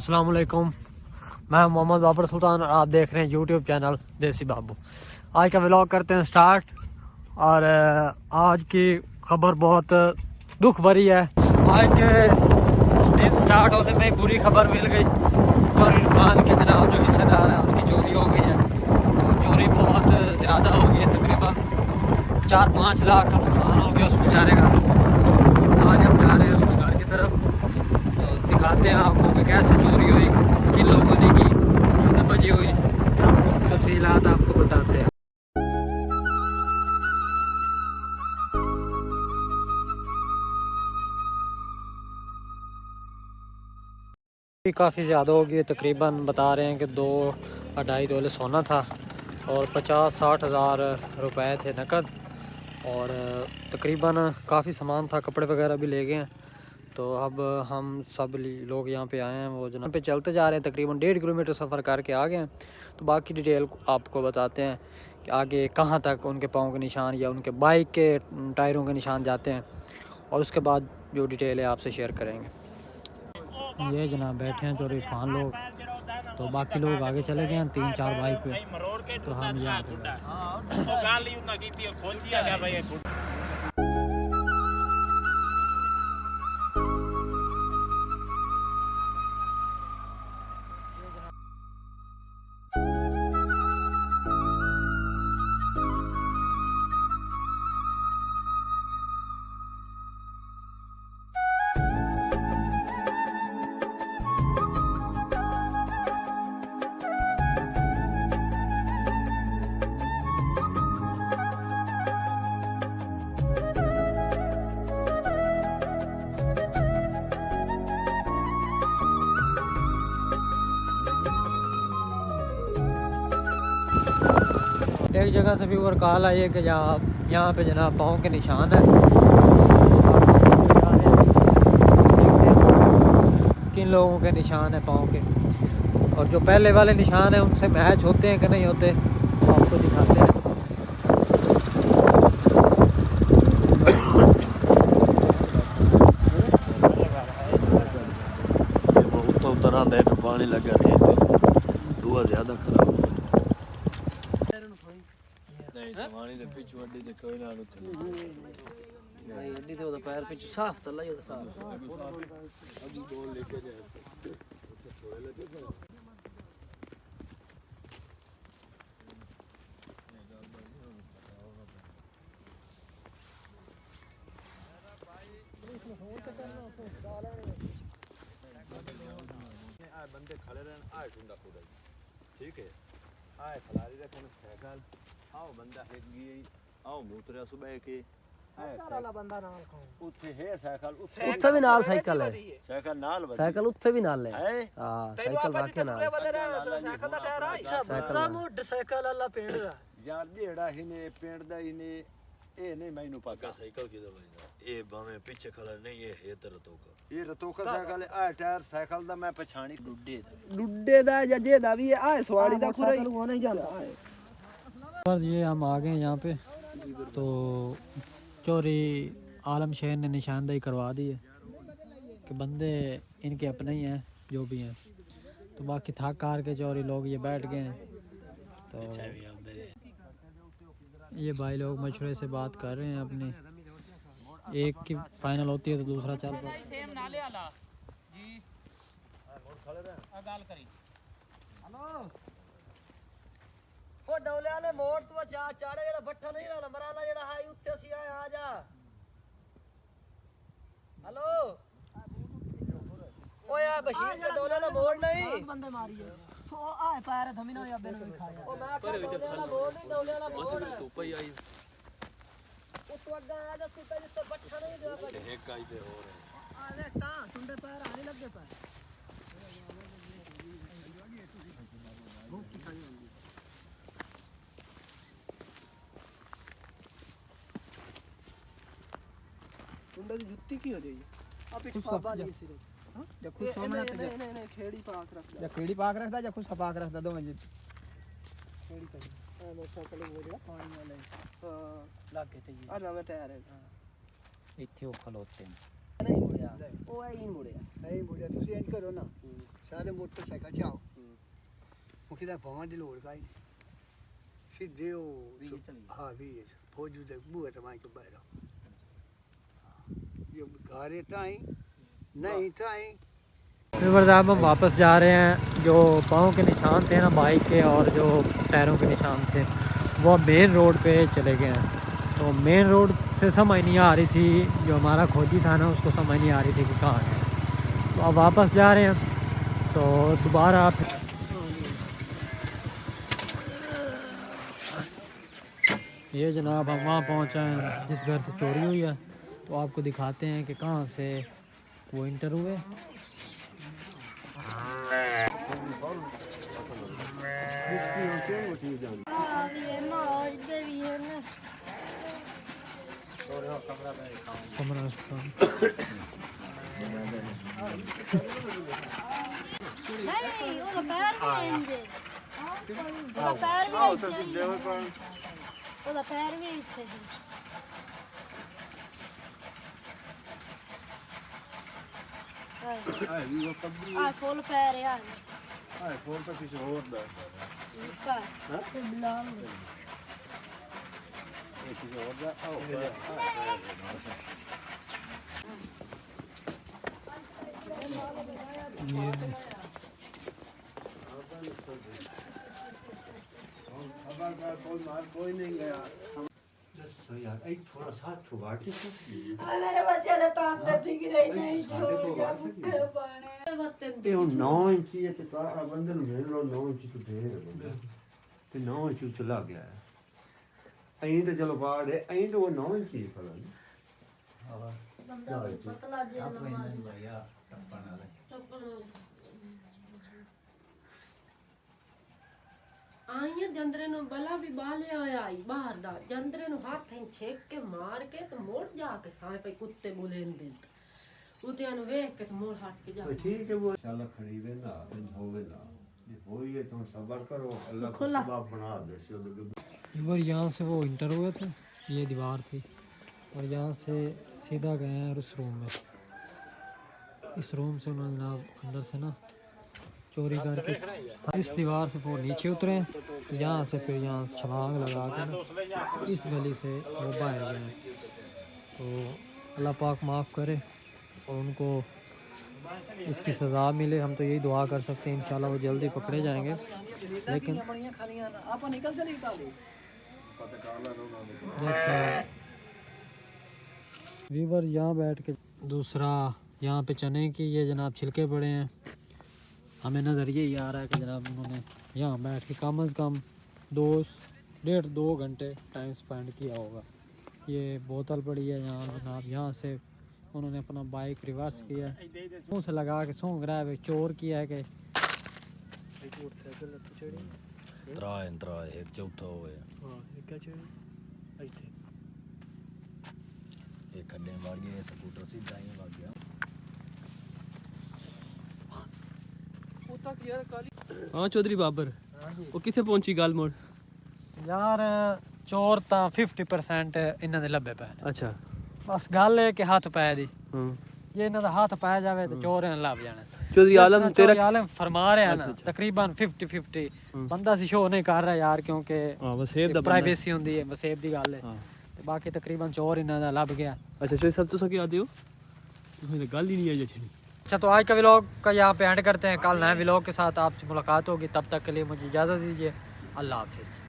अस्सलाम वालेकुम, मैं मोहम्मद बाबर सुल्तान और आप देख रहे हैं यूट्यूब चैनल देसी बाबू। आज का व्लॉग करते हैं स्टार्ट। और आज की खबर बहुत दुख भरी है। आज के दिन स्टार्ट होते में बुरी खबर मिल गई और इरफान के जनाब जो हिस्सेदार हैं उनकी चोरी हो गई है। तो चोरी बहुत ज़्यादा हो गई है, तकरीबन 4-5 लाख का नुकसान हो गया उस बेचारे का। आज हम जा रहे हैं उसके घर की तरफ, तो दिखाते हैं आपको कि कैसे चोरी हुई, किन लोगों ने की, कितने बजे हुई, सब तफसीलात आपको बताते हैं। काफ़ी ज़्यादा हो गई, तकरीबन बता रहे हैं कि 2-2.5 तोले सोना था और 50-60 हज़ार रुपए थे नकद। और तकरीबन काफ़ी सामान था, कपड़े वगैरह भी ले गए हैं। तो अब हम सब लोग यहाँ पे आए हैं, वो जनाब पे चलते जा रहे हैं, तकरीबन 1.5 किलोमीटर सफ़र करके आ गए हैं। तो बाकी डिटेल आपको बताते हैं कि आगे कहाँ तक उनके पाँव के निशान या उनके बाइक के टायरों के निशान जाते हैं, और उसके बाद जो डिटेल है आपसे शेयर करेंगे। ये जनाब बैठे हैं जो इरफान लोग, तो बाकी लोग आगे चले गए हैं 3-4 बाइक पे, तो हम यहाँ एक जगह से भी और कॉल आई है कि यहाँ पे जनाब पाँव के निशान है। किन लोगों के निशान है पाँव के, और जो पहले वाले निशान है उनसे मैच होते हैं कि नहीं होते, तो आपको दिखाते हैं। बहुत तरह दे पानी लगा थे, दुआ ज़्यादा खराब हो नहीं सवानी दे पिछु अड्डी दे कोई ना उठे नहीं अड्डी दे ओदा पैर पिछु साफ तला ही ओदा साफ अभी बॉल लेके जाए थोड़े लगे बंदे खड़े रहन आए ढूंढा खुदा ठीक है आए खलारी रखन साइकिल आओ बंदा एक गई आओ मूतरा सुबह के वाला बंदा नाल खाओ उठे है साइकिल उठे भी नाल साइकिल है साइकिल नाल साइकिल उठे भी नाल है हां साइकिल वाके नाल साइकिल दा टायर अच्छा बंदा मोटरसाइकिल वाला पेंड दा यार जेड़ा ही ने पेंड दा ही ने ए नहीं मैनू पक्का साइकिल किधर वजदा ए बावे पीछे खड़ा नहीं है रतोका ये रतोका साइकिल है आ टायर साइकिल दा मैं पछाणी डुड्डे दा या जे दा भी आ सवारी दा पूरा वो नहीं जाता है। बस ये हम आ गए यहाँ पे, तो चोरी आलम शेर ने निशानदेही करवा दी है कि बंदे इनके अपने ही हैं जो भी हैं। तो बाकी थक हार के चोरी लोग ये बैठ गए हैं। तो ये भाई लोग मशवरे से बात कर रहे हैं अपने, एक की फाइनल होती है तो दूसरा चल पड़ता है। ओ डोले वाले मोड़ तो चाड़े जेड़ा भट्ठा नहीं रहा नंबर वाला जेड़ा हाई उत्ते सी आ जा। हेलो ओ यार बशीर के डोले वाला मोड़ नहीं बंदे मारी है ओ आ पैर धमी ना या बेन खाया ओ मैं कर डोले वाला मोड़ नहीं डोले वाला मोड़ है तो पई आई ओ तो अग्गा आ जा सीता जिस भट्ठा नहीं दे पर एक काई पे हो रहे आ देख ता टुंडे पैर आने लग गए पैर भूख की खाई होगी टुंडे की जुत्ती की हो जाएगी आप एक पापा लिए सिर्फ या खुद सोना नहीं खेड़ी पाक रखदा या खेड़ी पाक रखदा या खुद सपाक रखदा दो मंजिल खेड़ी कहीं मोटरसाइकिल वो जेड़ा पानी वाला हां लग गए थे ये आ नवा टायर है हां इथे वो खलोते हैं नहीं ਮੁੜਿਆ ਉਹ ਐ ਹੀ ਮੁੜਿਆ ਨਹੀਂ ਮੁੰਡਿਆ ਤੁਸੀਂ ਇੰਜ ਕਰੋ ਨਾ ਸਾਰੇ ਮੋਟਰਸਾਈਕਲ 'ਚ ਆਓ ਉਹ ਕਿਦਾ ਭਵਾਂ ਦੀ ਲੋੜ ਕਾਈ ਸਿੱਧੇ ਉਹ ਵੀ ਚਲੀ ਹਾਂ ਵੀ ਫੌਜੂ ਦੇ ਬੂਹੇ ਤੇ ਮਾਈ ਕੋ ਬੈਠਾ ये गारे ताई नहीं ताई। व्यूअर्स अब हम वापस जा रहे हैं। जो पाँव के निशान थे ना बाइक के और जो टायरों के निशान थे वो मेन रोड पे चले गए हैं। तो मेन रोड से समझ नहीं आ रही थी, जो हमारा खोजी था ना उसको समझ नहीं आ रही थी कि कहाँ है। तो अब वापस जा रहे हैं। तो दोबारा आप ये जनाब हम वहाँ पहुँचे हैं जिस घर से चोरी हुई है। तो आपको दिखाते हैं कि कहाँ से वो इंटर हुए। फुल पैर यार फोन पर किसी और दा इसका बिलाल किसी और दा कोई नहीं गया यार एक थोड़ा सा थोड़ी मेरे बच्चे ने तान दे ठीक नहीं छोड़ गया भूखे पाने ये 9 इंच ये ते तारा बंदे ਨੂੰ ਮਿਲ ਲੋ 9 ਇੰਚ ਤੋਂ ਢੇਰ ਬੰਦਾ ਤੇ 9 ਇੰਚ ਚਲਾ ਗਿਆ ਐਂ ਤੇ ਚਲੋ ਬਾੜ ਐਂ ਤੇ ਉਹ 9 ਇੰਚ ਹੀ ਫੜਾ बंदा पतला जे ना टप्पन ਆਈਆਂ ਜੰਦਰੇ ਨੂੰ ਬਲਾ ਵੀ ਬਾਲਿਆ ਹੋਇਆ ਆਈ ਬਾਹਰ ਦਾ ਜੰਦਰੇ ਨੂੰ ਹੱਥ ਹੀ ਛੇਕ ਕੇ ਮਾਰ ਕੇ ਤੇ ਮੋੜ ਜਾ ਕੇ ਸਾਏ ਪਈ ਕੁੱਤੇ ਬੁਲੇਂਦੇ ਉਤਿਆਂ ਨੂੰ ਵੇਖ ਕੇ ਤੇ ਮੋੜ ਹੱਟ ਕੇ ਜਾ ठीक है वो चल खड़ी वे ना होवे ना ये होई है तो सब्र करो अल्लाह को सबब बना दे से इधर यहाँ से वो इंटर हुए थे, ये दीवार थी और यहाँ से सीधा गए हैं और उस रूम में। इस रूम से उन्होंने जनाब अंदर से ना चोरी करके इस दीवार से वो नीचे उतरे, तो यहाँ से फिर यहाँ छलांग लगा कर इस गली से वो बाहर गए। तो अल्लाह पाक माफ़ करे और उनको इसकी सज़ा मिले। हम तो यही दुआ कर सकते हैं, इंशाल्लाह वो जल्दी पकड़े जाएंगे। लेकिन जैसा वीवर यहाँ बैठ के दूसरा यहाँ पे चने की ये जनाब छिलके पड़े हैं। हमें नज़र यही आ रहा है कि जनाब उन्होंने यहाँ बैठ के कम से कम 1.5-2 घंटे टाइम स्पेंड किया होगा। ये बोतल पड़ी है यहाँ जनाब, यहाँ से उन्होंने अपना बाइक रिवर्स किया, मुँह से लगा के सूंघ रहा है, चोर किया है कि एक चौथा होवे एक खड्डे में भाग गया स्कूटर सीधा ही भाग गया। हाँ चौधरी बाबर ਉਹ ਕਿੱਥੇ ਪਹੁੰਚੀ ਗੱਲ ਮੋੜ यार चोर ਤਾਂ 50% ਇਹਨਾਂ ਦੇ ਲੱਭੇ ਪਏ ਨੇ। ਅੱਛਾ ਬਸ ਗੱਲ ਹੈ ਕਿ ਹੱਥ ਪੈ ਦੀ, ਹਾਂ ਜੇ ਇਹਨਾਂ ਦਾ ਹੱਥ ਪੈ ਜਾਵੇ ਤਾਂ ਚੋਰ ਇਹਨਾਂ ਲੱਭ ਜਾਣਾ। ਚੌਧਰੀ ਆਲਮ ਤੇਰਾ ਆਲਮ ਫਰਮਾ ਰਿਹਾ ਨਾ ਤਕਰੀਬਨ 50-50 ਬੰਦਾ ਸੀ ਸ਼ੋ ਨਹੀਂ ਕਰ ਰਿਹਾ ਯਾਰ, ਕਿਉਂਕਿ ਹਾਂ ਵਸੇਬ ਦਾ ਪ੍ਰਾਈਵੇਸੀ ਹੁੰਦੀ ਹੈ, ਵਸੇਬ ਦੀ ਗੱਲ ਹੈ। ਤੇ ਬਾਕੀ ਤਕਰੀਬਨ ਚੋਰ ਇਹਨਾਂ ਦਾ ਲੱਭ गया। अच्छा चौधरी साहब तो क्या आते हो तुम्हें तो गल ही नहीं आई अच्छी। अच्छा तो आज का व्लॉग का यहाँ पे एंड करते हैं, कल नए व्लॉग के साथ आपसे मुलाकात होगी। तब तक के लिए मुझे इजाज़त दीजिए, अल्लाह हाफिज़।